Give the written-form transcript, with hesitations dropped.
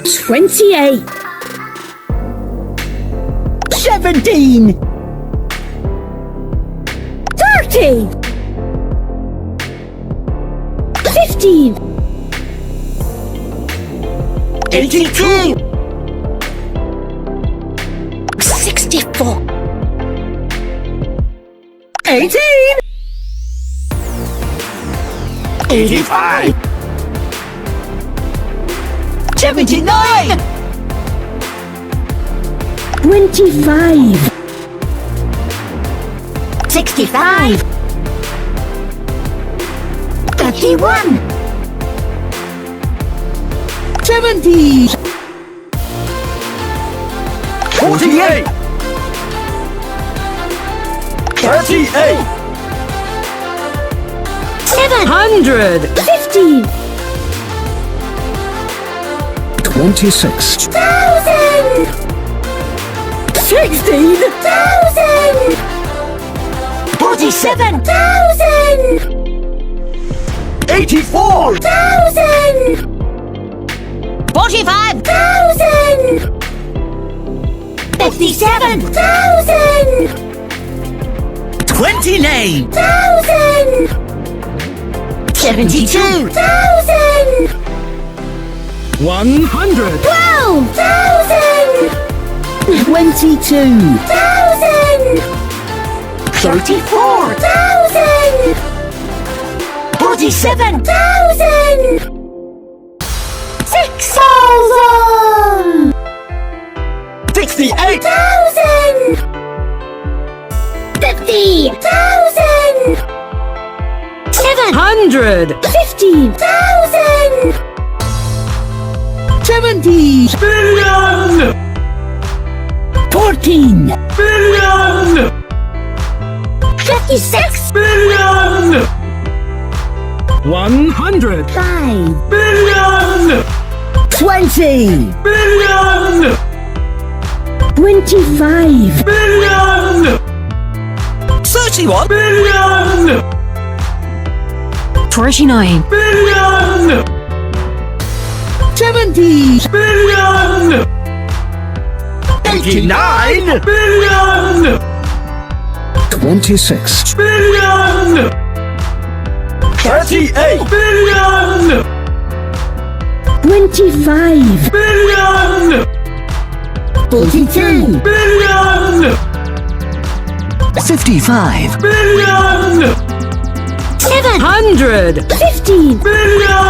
28. 17. 30. 15. 82. 64. 18. 85. 79. 25. 65. 31. 70. 48. 38. 700. 15. 26. 1,000. 16,000. 47,000. 84,000. 45,000. 57,000. 29,000. 72,000. 100. 12,000. 22,000. 34,000. 47,000. 6,000. 68,000. 50,000. 700. 15,000. 70. Billion! 14. Billion! 56. Billion! 100. 5. Billion! 20. Billion! 25. Billion! 31. Billion! 39. Billion! 70. Billion! 89. Billion! 26. Billion! 38. Billion! 25. Billion! 42. Billion! 55. Billion! 700. 15. Billion!